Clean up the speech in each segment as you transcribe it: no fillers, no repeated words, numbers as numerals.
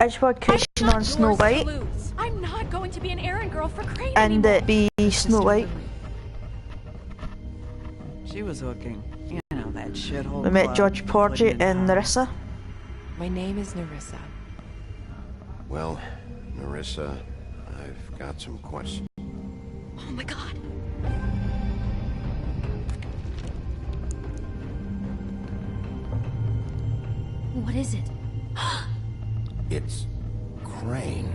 education on Snow White, I'm not going to be an errand girl for Crane and anymore. it be Snow White. She was hooking. You know, that shithole We met club, George Porgy pudding and pie. Narissa. My name is Narissa. Well, Narissa, I've got some questions. Oh my god. What is it? It's Crane.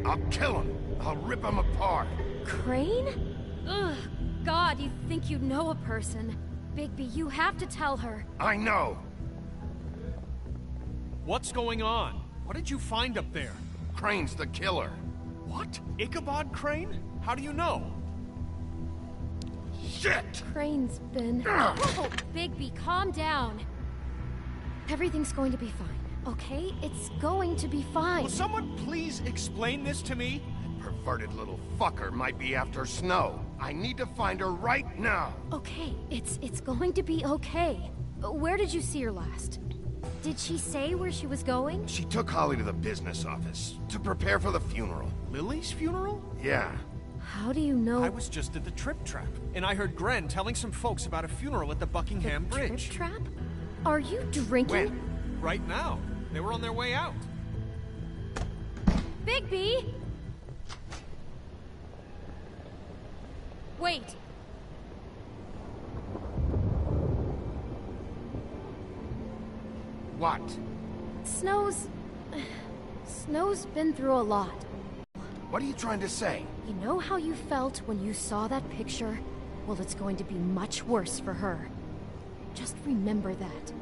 I'll kill him. I'll rip him apart. Crane? Ugh, God, you think you know a person. Bigby, you have to tell her. I know. What's going on? What did you find up there? Crane's the killer. What? Ichabod Crane? How do you know? Shit! Crane's been... Oh, Bigby, calm down. Everything's going to be fine, okay? It's going to be fine. Will someone please explain this to me? Perverted little fucker might be after Snow. I need to find her right now. Okay, it's going to be okay. Where did you see her last? Did she say where she was going? She took Holly to the business office to prepare for the funeral. Lily's funeral? Yeah. How do you know? I was just at the Trip Trap, and I heard Gren telling some folks about a funeral at the Buckingham Bridge. Trip Trap? Are you drinking? When? Right now. They were on their way out. Bigby! Wait. What? Snow's been through a lot. What are you trying to say? You know how you felt when you saw that picture? Well, it's going to be much worse for her. Just remember that.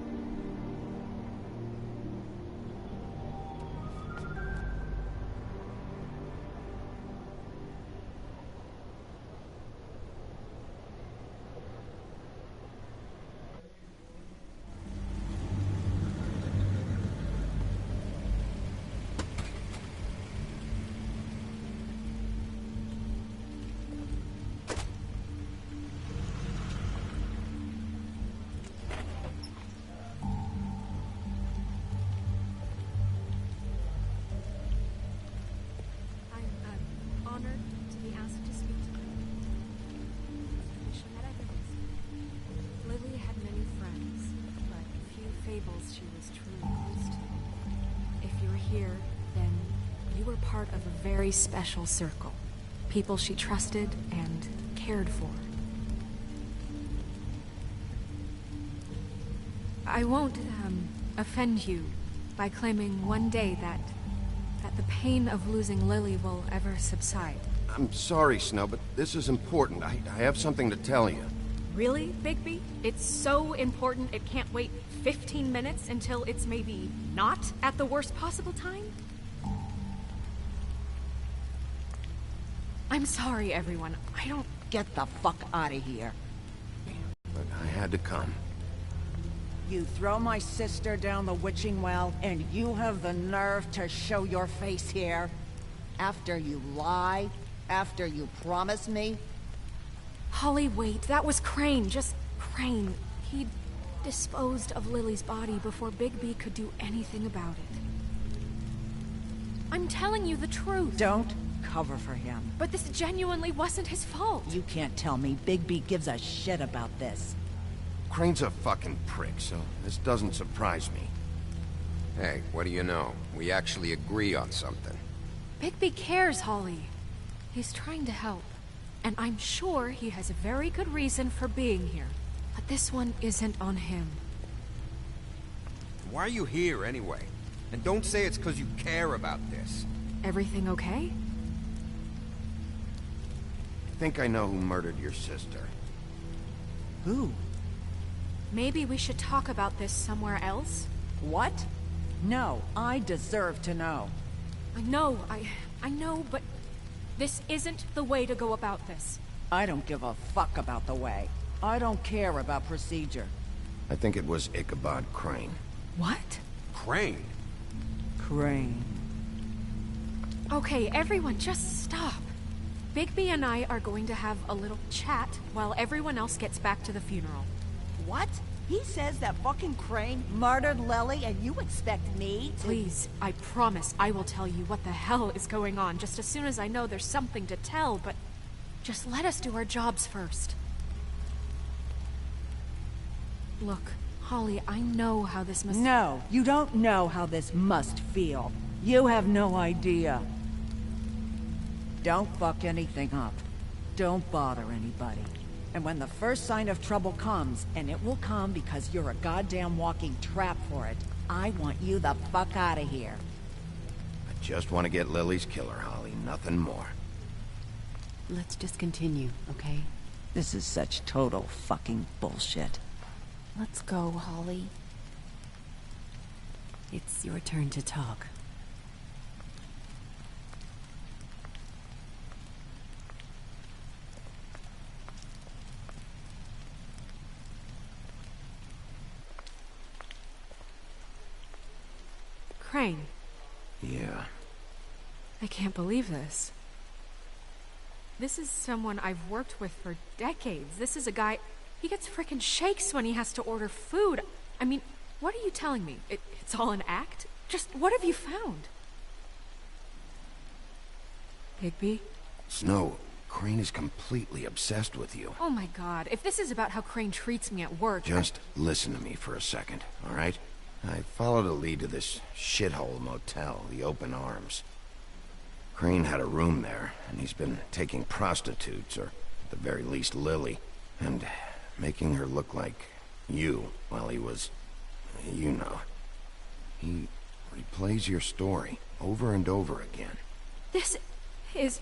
She was truly close to. If you're here, then you were part of a very special circle. People she trusted and cared for. I won't, offend you by claiming one day that the pain of losing Lily will ever subside. I'm sorry, Snow, but this is important. I have something to tell you. Really, Bigby? It's so important it can't wait 15 minutes until it's maybe not at the worst possible time? I'm sorry, everyone. I don't... Get the fuck out of here. But I had to come. You throw my sister down the witching well, and you have the nerve to show your face here? After you lie? After you promise me? Holly, wait. That was Crane. Just Crane. He disposed of Lily's body before Bigby could do anything about it. I'm telling you the truth. Don't cover for him. But this genuinely wasn't his fault. You can't tell me Bigby gives a shit about this. Crane's a fucking prick, so this doesn't surprise me. Hey, what do you know? We actually agree on something. Bigby cares, Holly. He's trying to help. And I'm sure he has a very good reason for being here. But this one isn't on him. Why are you here, anyway? And don't say it's because you care about this. Everything okay? I think I know who murdered your sister. Who? Maybe we should talk about this somewhere else? What? No, I deserve to know. I know, but this isn't the way to go about this. I don't give a fuck about the way. I don't care about procedure. I think it was Ichabod Crane. What? Crane? Crane. Okay, everyone, just stop. Bigby and I are going to have a little chat while everyone else gets back to the funeral. What? He says that fucking Crane murdered Lily and you expect me to— Please, I promise I will tell you what the hell is going on just as soon as I know there's something to tell, but just let us do our jobs first. Look, Holly, I know how this must— No, you don't know how this must feel. You have no idea. Don't fuck anything up. Don't bother anybody. And when the first sign of trouble comes, and it will come because you're a goddamn walking trap for it, I want you the fuck out of here. I just want to get Lily's killer, Holly. Nothing more. Let's just continue, okay? This is such total fucking bullshit. Let's go, Holly. It's your turn to talk. Crane. Yeah. I can't believe this. This is someone I've worked with for decades. This is a guy... He gets frickin' shakes when he has to order food. I mean, what are you telling me? It's all an act? Just what have you found? Bigby? Snow, Crane is completely obsessed with you. Oh my god, if this is about how Crane treats me at work... Just listen to me for a second, all right? I followed a lead to this shithole motel, the Open Arms. Crane had a room there, and he's been taking prostitutes, or at the very least Lily, and making her look like you while he was... you know. He replays your story over and over again. This is...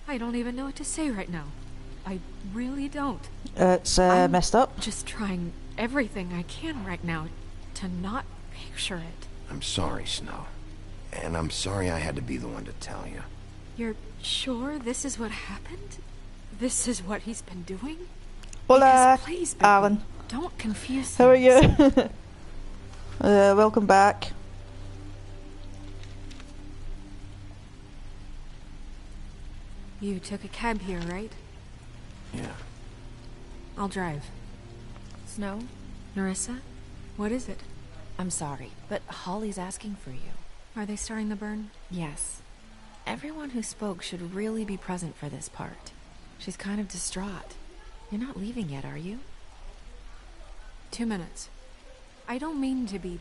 I don't even know what to say right now. I really don't. It's I'm messed up. just trying everything I can right now to not picture it. I'm sorry, Snow. And I'm sorry I had to be the one to tell you. You're sure this is what happened? This is what he's been doing? Hola, Because please, Bigby, Alan. don't confuse How are things. you? Welcome back. You took a cab here, right? Yeah. I'll drive. Snow, Nerissa? What is it? I'm sorry, but Holly's asking for you. Are they starting the burn? Yes. Everyone who spoke should really be present for this part. She's kind of distraught. You're not leaving yet, are you? 2 minutes. I don't mean to be,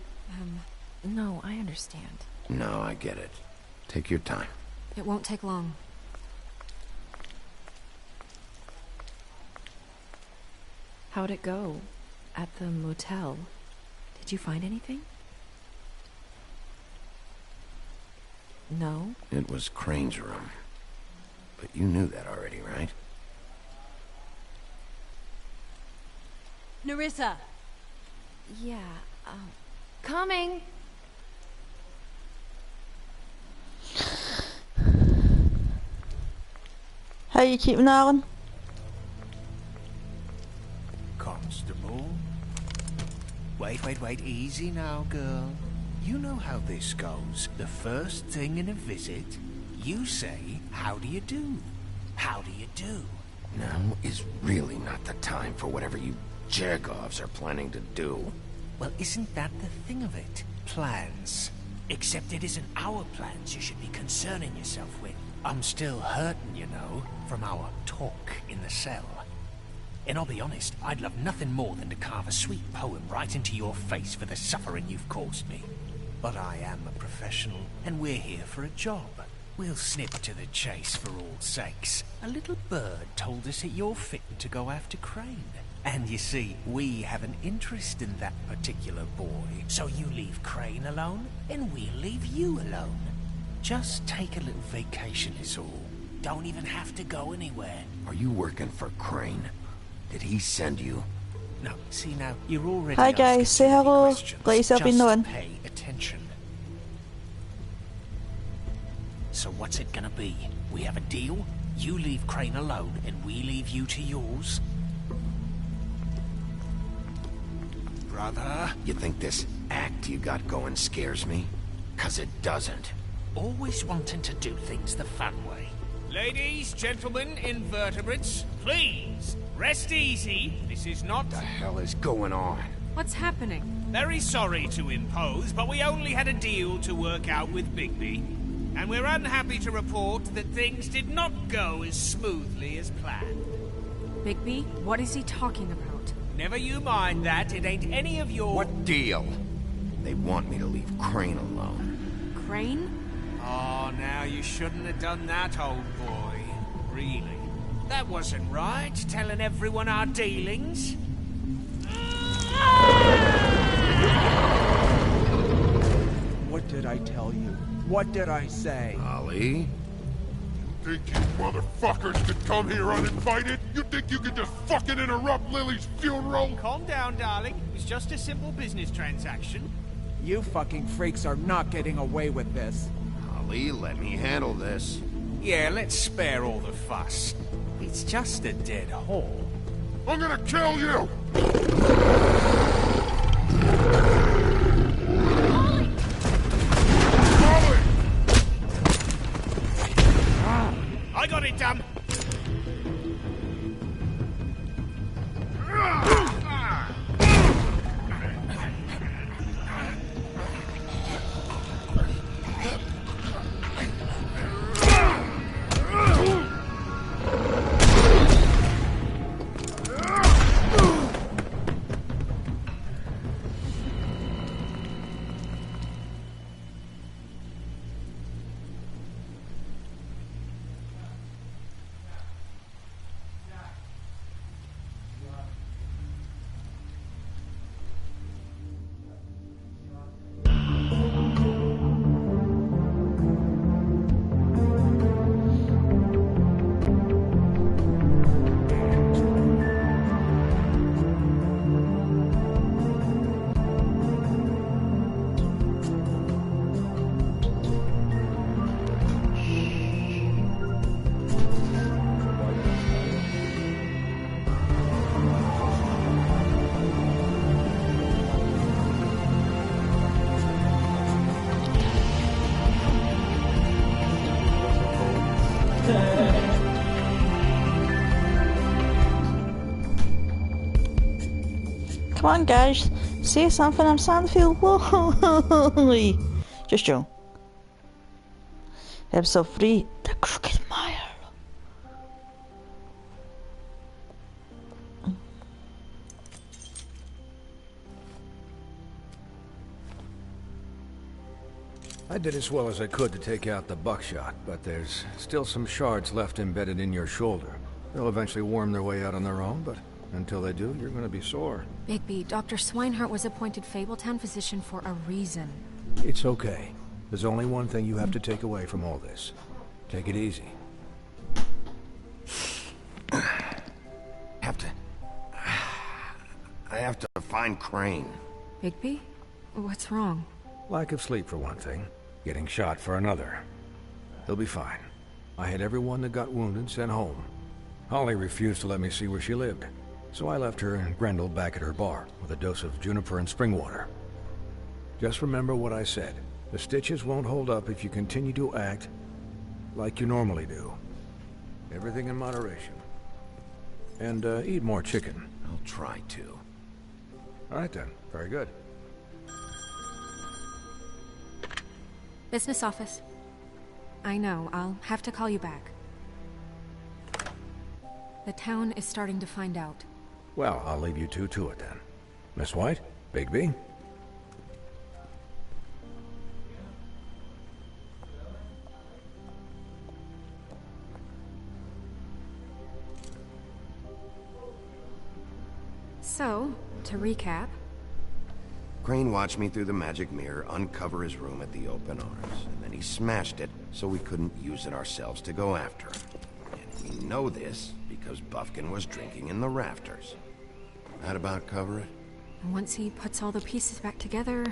No, I understand. No, I get it. Take your time. It won't take long. How'd it go? At the motel? Did you find anything? No? It was Crane's room. But you knew that already, right? Nerissa! Yeah, coming! How you keeping, Alan? Constable? Wait, easy now, girl. You know how this goes. The first thing in a visit, you say, how do you do? How do you do? Now is really not the time for whatever you Jergovs are planning to do. Well, isn't that the thing of it? Plans. Except it isn't our plans you should be concerning yourself with. I'm still hurting, you know, from our talk in the cell. And I'll be honest, I'd love nothing more than to carve a sweet poem right into your face for the suffering you've caused me. But I am a professional, and we're here for a job. We'll snip to the chase for all sakes. A little bird told us that you're fitting to go after Crane. And you see, we have an interest in that particular boy. So you leave Crane alone, and we'll leave you alone. Just take a little vacation is all. Don't even have to go anywhere. Are you working for Crane? Did he send you? No, see now, you're already Hi guys, asking say too many hello. questions. Let yourself be Just known. pay attention. So what's it gonna be? We have a deal? You leave Crane alone, and we leave you to yours? Brother? You think this act you got going scares me? 'Cause it doesn't. Always wanting to do things the fun way. Ladies, gentlemen, invertebrates, please, rest easy. This is not... What the hell is going on? What's happening? Very sorry to impose, but we only had a deal to work out with Bigby. And we're unhappy to report that things did not go as smoothly as planned. Bigby, what is he talking about? Never you mind that, it ain't any of your... What deal? They want me to leave Crane alone. Crane? Oh, now you shouldn't have done that, old boy. Really. That wasn't right, telling everyone our dealings. What did I tell you? What did I say? Ollie? Think you motherfuckers could come here uninvited? You think you could just fucking interrupt Lily's funeral? Calm down, darling. It's just a simple business transaction. You fucking freaks are not getting away with this. Ollie, let me handle this. Yeah, let's spare all the fuss. It's just a dead hole. I'm gonna kill you! Ollie! I got it done. Come on, guys. Say something. I'm starting to feel lonely. Just joking. Episode 3, The Crooked Mile. I did as well as I could to take out the buckshot, but there's still some shards left embedded in your shoulder. They'll eventually worm their way out on their own, but until they do, you're gonna be sore. Bigby, Dr. Swinehart was appointed Fabletown physician for a reason. It's okay. There's only one thing you have to take away from all this. Take it easy. I have to find Crane. Bigby? What's wrong? Lack of sleep for one thing. Getting shot for another. He'll be fine. I had everyone that got wounded sent home. Holly refused to let me see where she lived, so I left her and Grendel back at her bar with a dose of juniper and spring water. Just remember what I said. The stitches won't hold up if you continue to act like you normally do. Everything in moderation. And eat more chicken. I'll try to. All right then. Very good. Business office. I know, I'll have to call you back. The town is starting to find out. Well, I'll leave you two to it then. Miss White? Bigby? So, to recap... Crane watched me through the magic mirror uncover his room at the open arms, and then he smashed it so we couldn't use it ourselves to go after him. And we know this because Buffkin was drinking in the rafters. That about cover it? Once he puts all the pieces back together,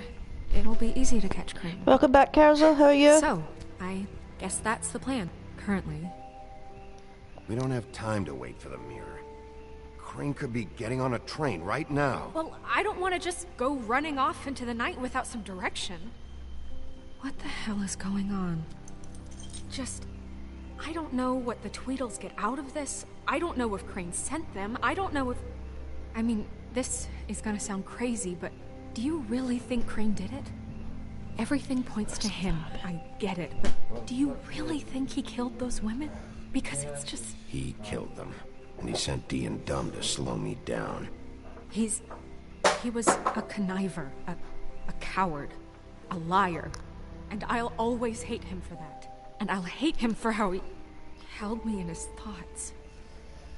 it'll be easy to catch Crane. Welcome back, Carousel. How are you? So, I guess that's the plan, currently. We don't have time to wait for the mirror. Crane could be getting on a train right now. Well, I don't want to just go running off into the night without some direction. What the hell is going on? I don't know what the Tweedles get out of this. I don't know if Crane sent them. I don't know if... I mean, this is gonna sound crazy, but do you really think Crane did it? Everything points to him. I get it, but do you really think he killed those women? Because it's just... He killed them, and he sent Dee and Dumb to slow me down. He was a conniver, a coward, a liar, and I'll always hate him for that. And I'll hate him for how he held me in his thoughts.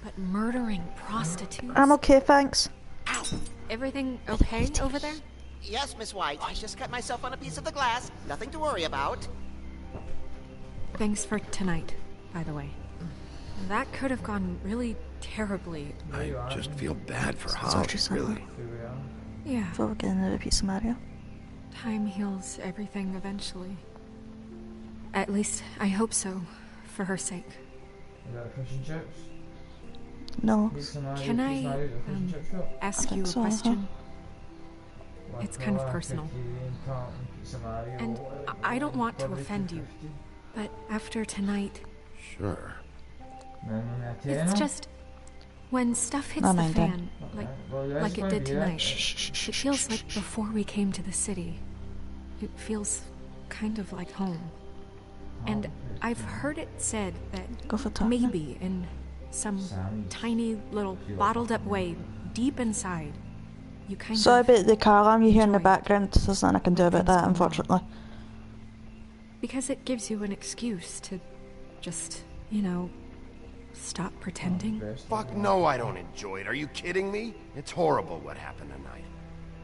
But murdering prostitutes... I'm okay, thanks. Ow. Everything okay over there? Yes, Miss White. I just cut myself on a piece of the glass. Nothing to worry about. Thanks for tonight, by the way. That could have gone really terribly. I just feel bad for Holly, really. Yeah. Before we get into the pizza Mario. Time heals everything eventually. At least, I hope so, for her sake. No. Can I ask you a question? It's kind of personal. And I don't want to offend you, but after tonight... Sure. It's just... When stuff hits the fan, like it did tonight, it feels like before we came to the city. It feels kind of like home. And I've heard it said that maybe in some tiny little bottled up way deep inside, you kind Sorry of... about the car alarm you hear in the background. There's nothing I can do about that, unfortunately. Because it gives you an excuse to just, you know, stop pretending. Fuck no, I don't enjoy it. Are you kidding me? It's horrible what happened tonight.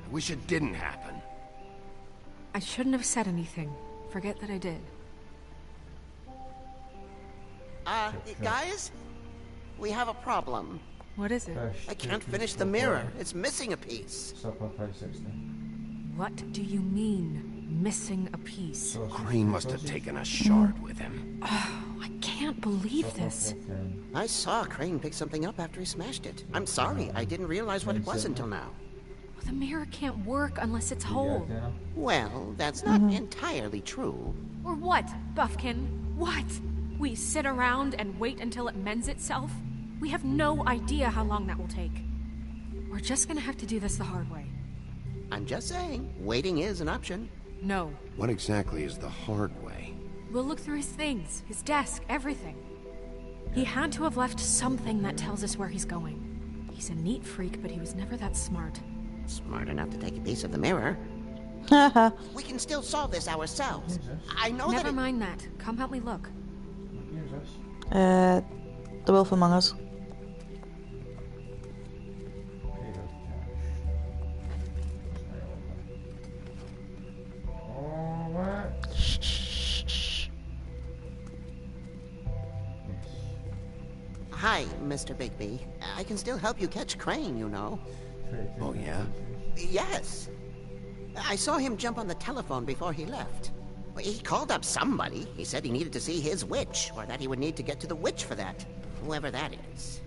I wish it didn't happen. I shouldn't have said anything. Forget that I did. Guys? We have a problem. What is it? I can't finish the mirror. It's missing a piece. What do you mean, missing a piece? Crane must have taken a shard with him. Oh, I can't believe this. I saw Crane pick something up after he smashed it. I'm sorry, I didn't realize what it was until now. Well, the mirror can't work unless it's whole. Well, that's not entirely true. Or what, Buffkin? What? We sit around and wait until it mends itself? We have no idea how long that will take. We're just gonna have to do this the hard way. I'm just saying, waiting is an option. No. What exactly is the hard way? We'll look through his things, his desk, everything. He had to have left something that tells us where he's going. He's a neat freak, but he was never that smart. Smart enough to take a piece of the mirror. We can still solve this ourselves. I know Never mind that. Come help me look. The Wolf Among Us. Hi, Mr. Bigby. I can still help you catch Crane, you know. Oh, yeah? Yes. I saw him jump on the telephone before he left. He called up somebody. He said he needed to see his witch, or that he would need to get to the witch for that. Whoever that is.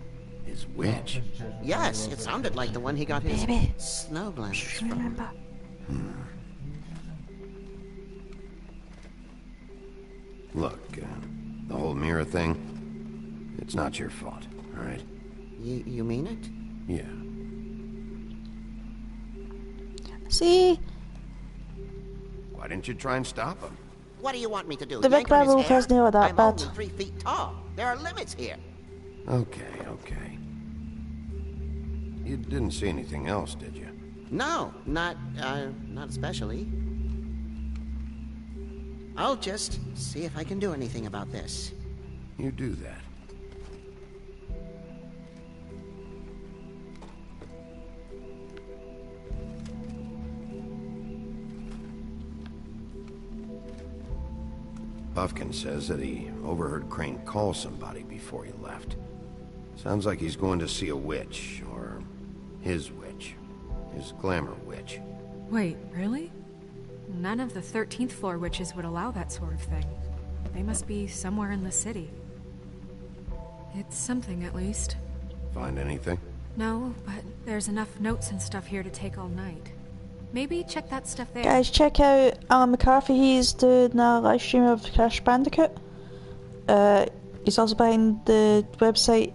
His witch? Yes, it sounded like the one he got his snow glasses from. Look, the whole mirror thing, it's not your fault, all right? You mean it? Yeah. See? Why didn't you try and stop him? What do you want me to do? The Big Bad Wolf has never that I'm bad. only 3 feet tall. There are limits here. Okay. You didn't see anything else, did you? No, not especially. I'll just see if I can do anything about this. You do that. Buffkin says that he overheard Crane call somebody before he left. Sounds like he's going to see a witch, or his witch. His glamour witch. Wait, really? None of the 13th floor witches would allow that sort of thing. They must be somewhere in the city. It's something, at least. Find anything? No, but there's enough notes and stuff here to take all night. Maybe check that stuff there. Guys, check out Alan McCarthy. He's doing a live stream of Crash Bandicoot. He's also behind the website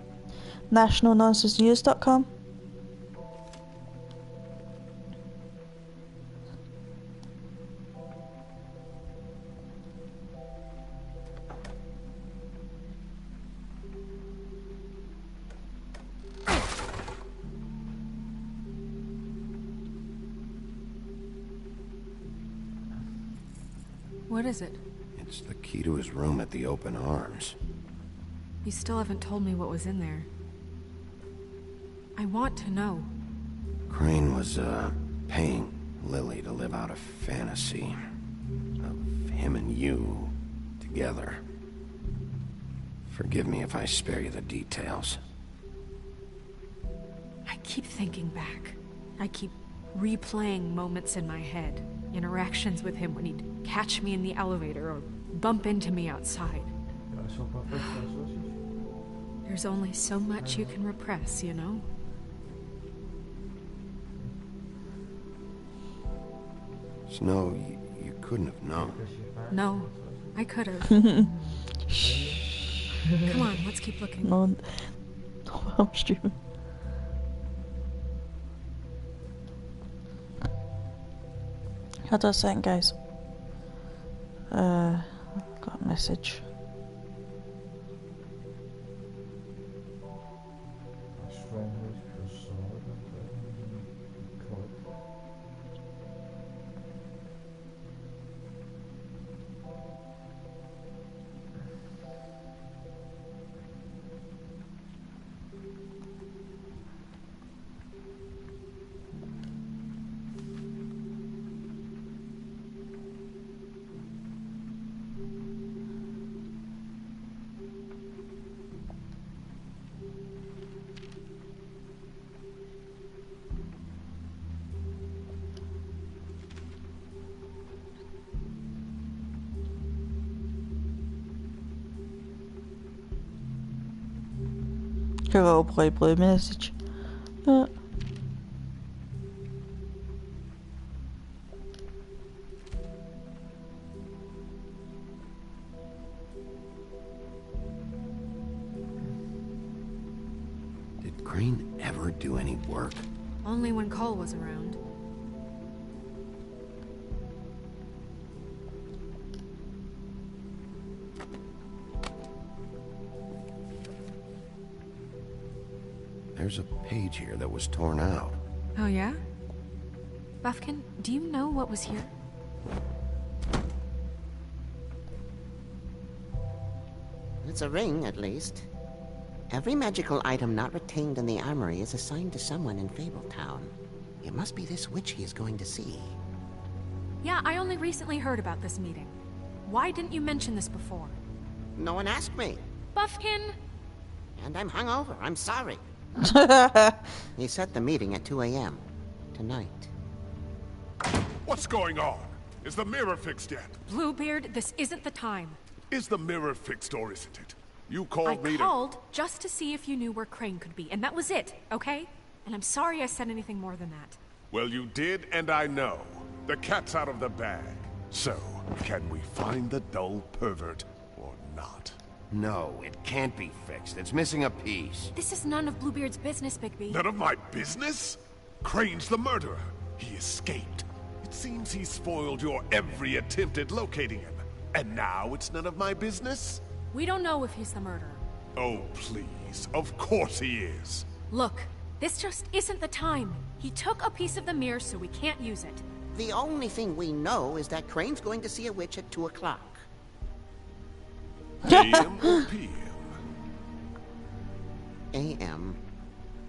nationalnonsensenews.com. What is it? It's the key to his room at the Open Arms. You still haven't told me what was in there. I want to know. Crane was, paying Lily to live out a fantasy of him and you together. Forgive me if I spare you the details. I keep thinking back. I keep replaying moments in my head. Interactions with him when he'd catch me in the elevator or bump into me outside. There's only so much you can repress, you know? Snow, you couldn't have known. No, I could have. Come on, let's keep looking. No, I'm streaming. Hold on a second, guys. Got a message. A little blue message. Did Crane ever do any work? Only when Cole was around. There's a page here that was torn out. Oh yeah? Buffkin, do you know what was here? It's a ring, at least. Every magical item not retained in the armory is assigned to someone in Fabletown. It must be this witch he is going to see. Yeah, I only recently heard about this meeting. Why didn't you mention this before? No one asked me. Buffkin! And I'm hungover. I'm sorry. He set the meeting at 2 a.m. tonight. What's going on? Is the mirror fixed yet? Bluebeard, this isn't the time. Is the mirror fixed or isn't it? You called me I called just to see if you knew where Crane could be, and that was it, okay? And I'm sorry I said anything more than that. Well, you did, and I know. The cat's out of the bag. So, can we find the dull pervert or not? No, it can't be fixed. It's missing a piece. This is none of Bluebeard's business, Bigby. None of my business? Crane's the murderer. He escaped. It seems he spoiled your every attempt at locating him. And now it's none of my business? We don't know if he's the murderer. Oh, please. Of course he is. Look, this just isn't the time. He took a piece of the mirror, so we can't use it. The only thing we know is that Crane's going to see a witch at 2 o'clock. AM or PM? AM.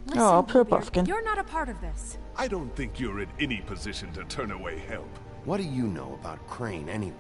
Listen, Oh, poor Bluebeard, Buffkin. you're not a part of this. I don't think you're in any position to turn away help. What do you know about Crane anyway?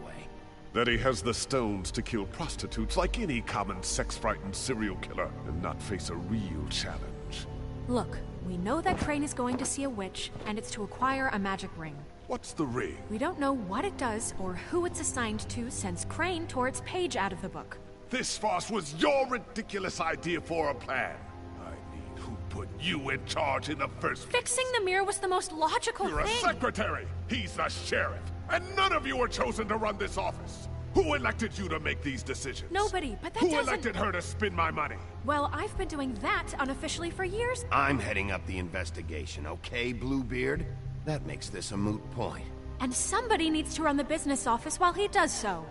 That he has the stones to kill prostitutes like any common sex-frightened serial killer and not face a real challenge. Look, we know that Crane is going to see a witch, and it's to acquire a magic ring. What's the ring? We don't know what it does or who it's assigned to since Crane tore its page out of the book. This farce was your ridiculous idea for a plan. I mean, who put you in charge in the first place? Fixing the mirror was the most logical You're thing. a secretary. He's the sheriff. And none of you were chosen to run this office. Who elected you to make these decisions? Nobody, but that Who doesn't... elected her to spend my money? Well, I've been doing that unofficially for years. I'm heading up the investigation, okay, Bluebeard? That makes this a moot point. And somebody needs to run the business office while he does so.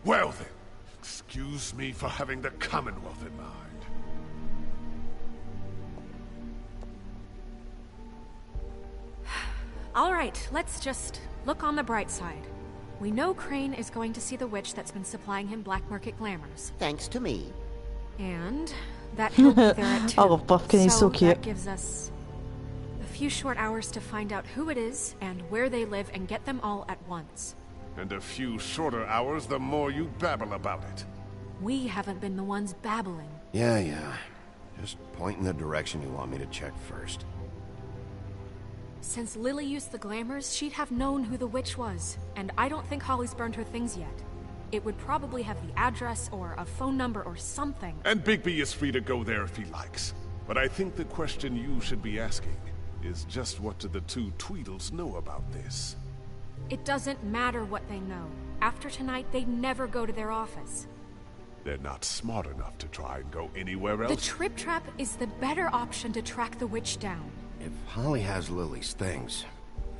Well then, excuse me for having the Commonwealth in mind. All right, let's just look on the bright side. We know Crane is going to see the witch that's been supplying him black market glamours. Thanks to me. And that he'll be there at 2. I love Buck, and he's so cute. That gives us a few short hours to find out who it is and where they live and get them all at once. And a few shorter hours, the more you babble about it. We haven't been the ones babbling. Yeah. Just point in the direction you want me to check first. Since Lily used the glamours, she'd have known who the witch was. And I don't think Holly's burned her things yet. It would probably have the address or a phone number or something. And Bigby is free to go there if he likes. But I think the question you should be asking is just what do the two Tweedles know about this? It doesn't matter what they know. After tonight, they'd never go to their office. They're not smart enough to try and go anywhere else. The Trip Trap is the better option to track the witch down. If Holly has Lily's things,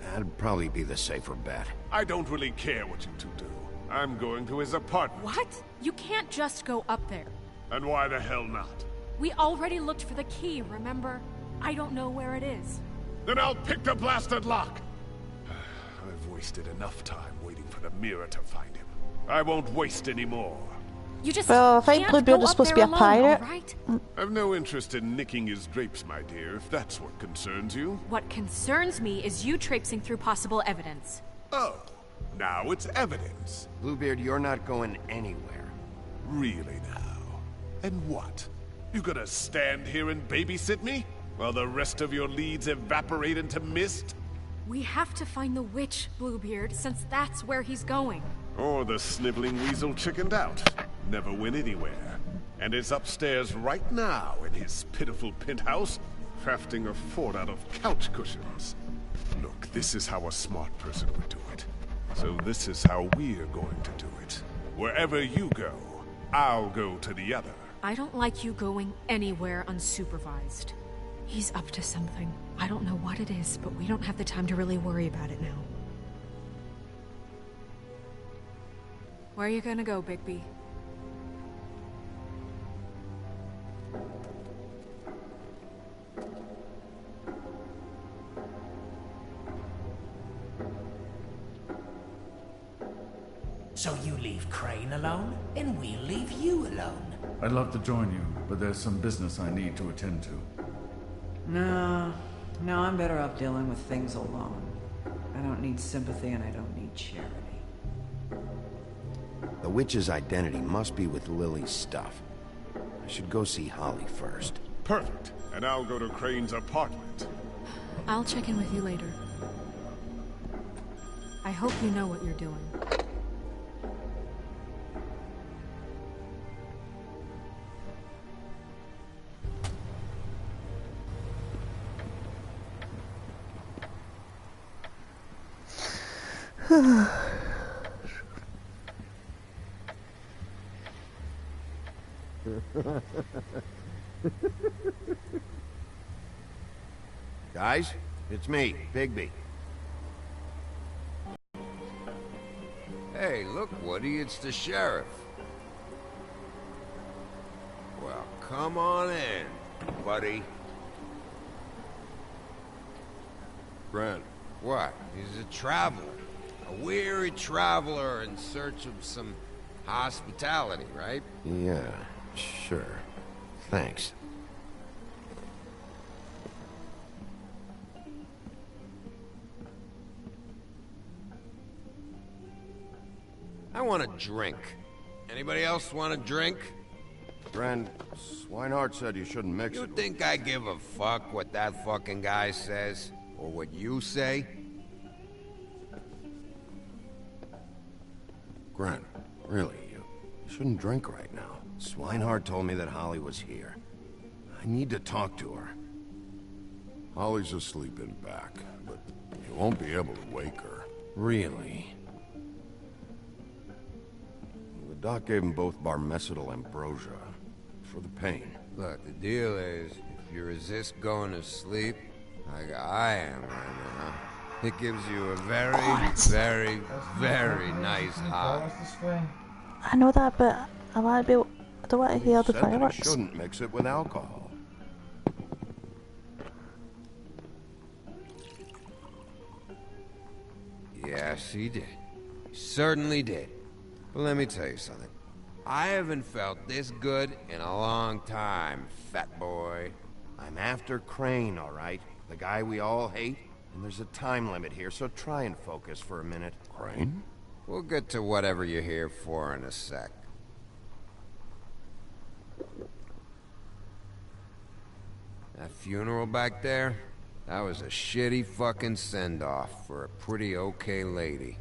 that'd probably be the safer bet. I don't really care what you two do. I'm going to his apartment. What? You can't just go up there. And why the hell not? We already looked for the key, remember? I don't know where it is. Then I'll pick the blasted lock! I've wasted enough time waiting for the mirror to find him. I won't waste any more. You just Well, I think can't Bluebeard go is up supposed to there be a alone, pirate. all right? I've no interest in nicking his drapes, my dear, if that's what concerns you. What concerns me is you traipsing through possible evidence. Oh, now it's evidence. Bluebeard, you're not going anywhere. Really now? And what? You gonna stand here and babysit me? While the rest of your leads evaporate into mist? We have to find the witch, Bluebeard, since that's where he's going. Or the sniveling weasel chickened out. Never went anywhere. And is upstairs right now in his pitiful penthouse, crafting a fort out of couch cushions. Look, this is how a smart person would do it. So this is how we're going to do it. Wherever you go, I'll go to the other. I don't like you going anywhere unsupervised. He's up to something. I don't know what it is, but we don't have the time to really worry about it now. Where are you gonna go, Bigby? So you leave Crane alone, and we'll leave you alone. I'd love to join you, but there's some business I need to attend to. No, I'm better off dealing with things alone. I don't need sympathy and I don't need charity. The witch's identity must be with Lily's stuff. I should go see Holly first. Perfect. And I'll go to Crane's apartment. I'll check in with you later. I hope you know what you're doing. Guys, it's me, Bigby. Hey, look, Woody, it's the sheriff. Well, come on in, buddy. Grant. What? He's a traveler. A weary traveler in search of some hospitality, right? Yeah, sure. Thanks. I want a drink. Anybody else want a drink? Friend, Swinehart said you shouldn't mix You it. think I give a fuck what that fucking guy says? Or what you say? Grant, really, you shouldn't drink right now. Swinehart told me that Holly was here. I need to talk to her. Holly's asleep in back, but you won't be able to wake her. Really? The doc gave them both barmecidal ambrosia for the pain. Look, the deal is, if you resist going to sleep, like I am right now, it gives you a very, very, very nice high. I know that, but I might be. I don't want to hear the Said that I fireworks. shouldn't mix it with alcohol. Yes, he did. He certainly did. But let me tell you something. I haven't felt this good in a long time, fat boy. I'm after Crane, all right? The guy we all hate. And there's a time limit here, so try and focus for a minute. Crane? We'll get to whatever you're here for in a sec. That funeral back there? That was a shitty fucking send-off for a pretty okay lady.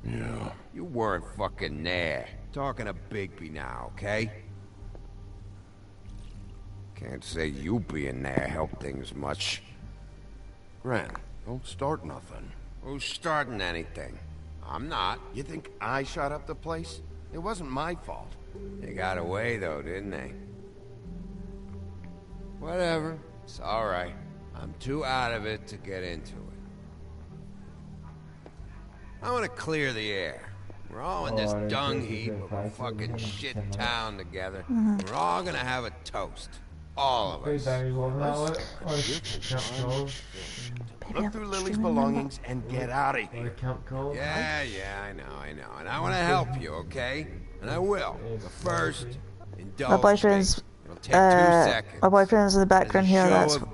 Yeah. You weren't fucking there. Talking to Bigby now, okay? Can't say you being there helped things much. Gren, don't start nothing. Who's starting anything? I'm not. You think I shot up the place? It wasn't my fault. They got away though, didn't they? Whatever. It's alright. I'm too out of it to get into it. I want to clear the air. We're all in this dung heap of a fucking shit town together. We're all gonna have a toast. All of us. Look through Lily's belongings and get out of here. Yeah, I know. And I want to help you, okay? And I will. But first, indulge My boyfriend's. me. It'll take 2 seconds. My boyfriend's in the background here.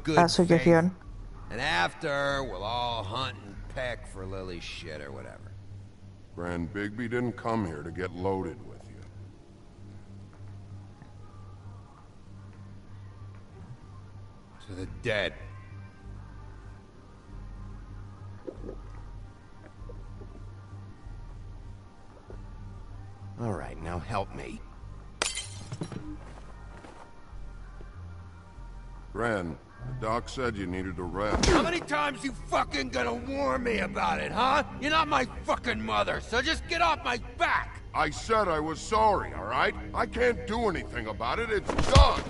That's what you're hearing. And after, we'll all hunt and peck for Lily's shit or whatever. Grand Bigby didn't come here to get loaded with you. To the dead. All right, now help me. Gran, the doc said you needed a rest. How many times you fucking gonna warn me about it, huh? You're not my fucking mother, so just get off my back! I said I was sorry, all right? I can't do anything about it. It's done.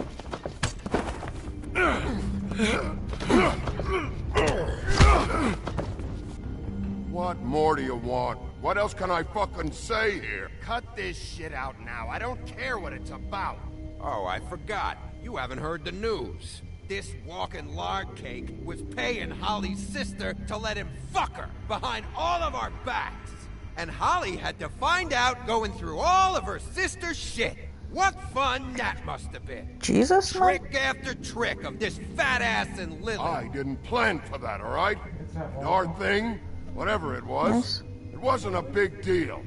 What more do you want? What else can I fucking say here? Cut this shit out now. I don't care what it's about. Oh, I forgot. You haven't heard the news. This walking lard cake was paying Holly's sister to let him fuck her behind all of our backs. And Holly had to find out going through all of her sister's shit. What fun that must have been. Jesus, man. Trick after trick of this fat ass and Lily. I didn't plan for that, all right? And our thing, whatever it was, it wasn't a big deal.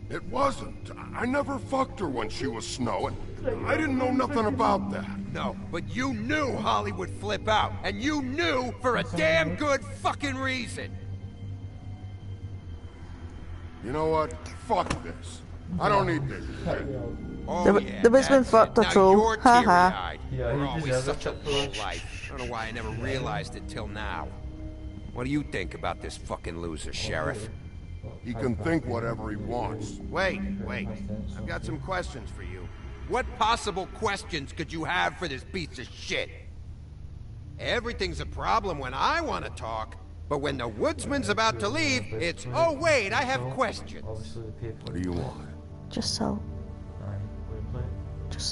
It wasn't. I never fucked her when she was snowing. I didn't know nothing about that. No, but you knew Holly would flip out. And you knew for a damn good fucking reason. You know what? Fuck this. I don't need this shit. Oh, the basement fucked the troll. Haha. We're always such a low life. I don't know why I never realized it till now. What do you think about this fucking loser, Sheriff? He can think whatever he wants. Wait. I've got some questions for you. What possible questions could you have for this piece of shit? Everything's a problem when I want to talk, but when the woodsman's about to leave, it's, oh wait, I have questions. What do you want? Just so.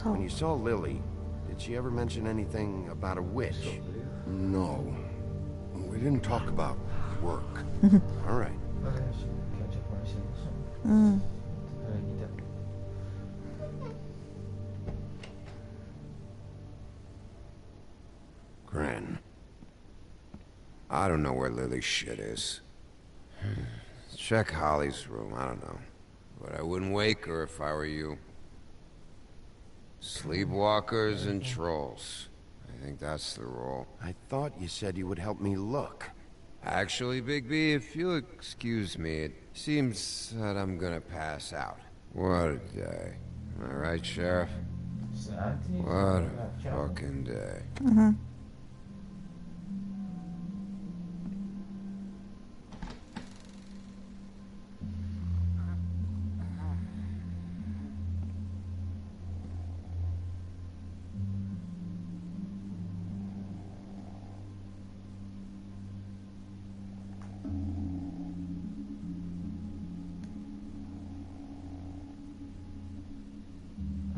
When you saw Lily, did she ever mention anything about a witch? No. We didn't talk about work. All right. Gran. I don't know where Lily's shit is. Check Holly's room, I don't know. But I wouldn't wake her if I were you. Sleepwalkers and trolls. I think that's the rule. I thought you said you would help me look. Actually, Bigby, if you'll excuse me, it seems that I'm gonna pass out. What a day. Am I right, Sheriff? What a fucking day. Mm-hmm.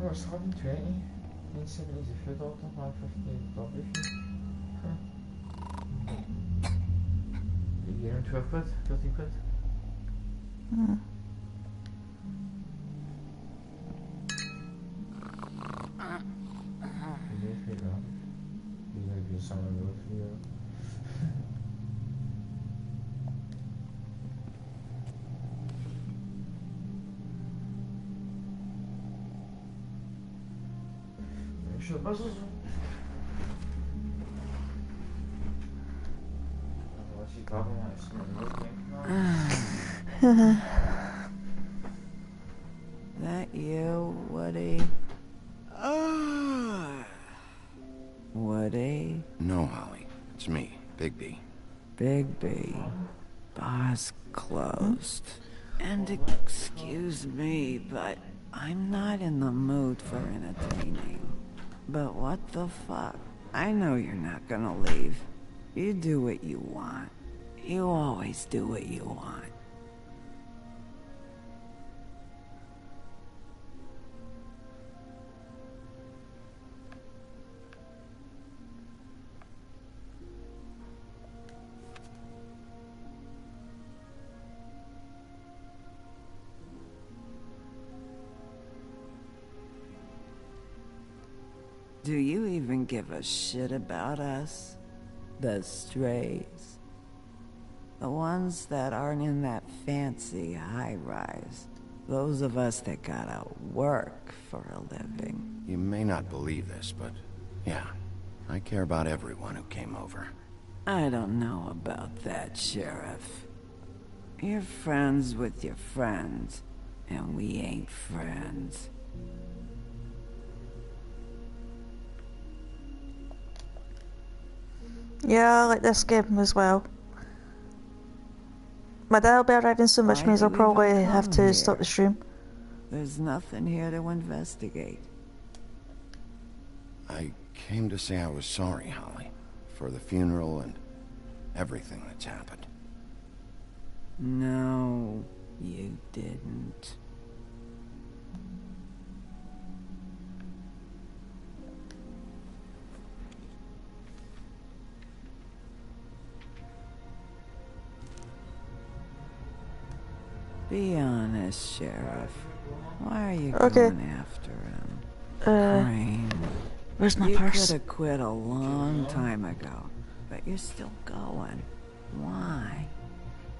Oh, it's 120. 170 is a food order, 150 everything. You get 12 quid, 13 quid. Mm. You might be someone else here. Şu basız. That you, Woody? Woody? No, Holly. It's me, Bigby. Bigby. Bar's closed. And excuse me, but I'm not in the mood for entertaining. But what the fuck? I know you're not gonna leave. You do what you want. You always do what you want. Do you even give a shit about us? The strays? The ones that aren't in that fancy high-rise. Those of us that gotta work for a living. You may not believe this, but yeah, I care about everyone who came over. I don't know about that, Sheriff. You're friends with your friends, and we ain't friends. Yeah, I like this game as well. My dad will be arriving soon, which means I'll probably have to stop the stream. There's nothing here to investigate. I came to say I was sorry, Holly, for the funeral and everything that's happened. No, you didn't. Be honest, Sheriff. Why are you going after him? Crane. Where's my you purse? You could have quit a long time ago, but you're still going. Why?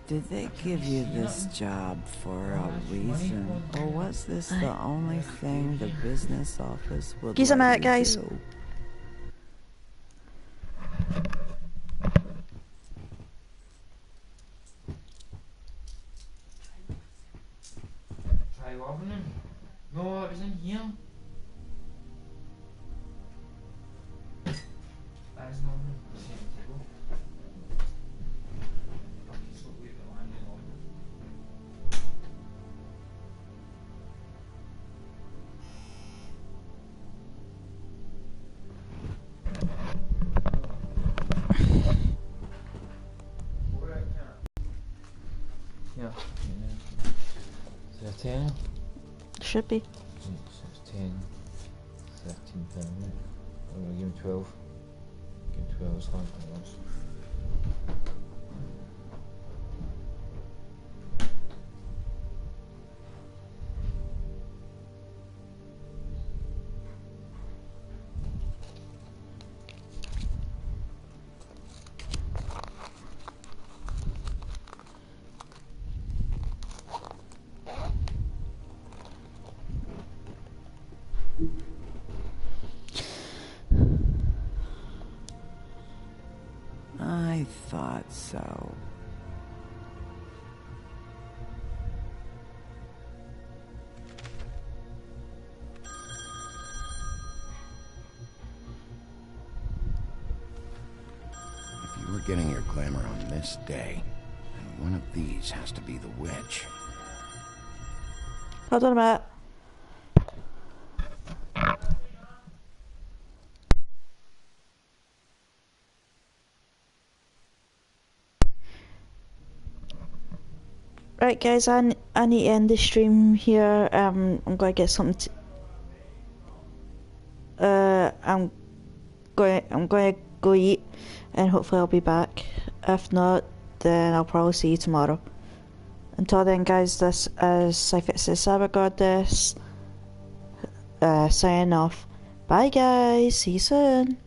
Did they give you this job for a reason, or was this the only thing the business office would He's a let minute, you guys. do? Try robbing him? No, it was in here. That is not him. Same table. Fucking so weird, but I'm in on. Yeah. 13. Should be. So it's 10, 13 pounds. I'm going to give him 12. Give him 12 as hard as it was. I thought so. You're getting your glamour on this day, and one of these has to be the witch. Hold on a minute. Right guys, I need to end the stream here. I'm going to get something to, I'm going to go eat, and hopefully I'll be back. If not, then I'll probably see you tomorrow. Until then guys, this is Cyphyxia Cybergoddess, signing off. Bye guys, see you soon.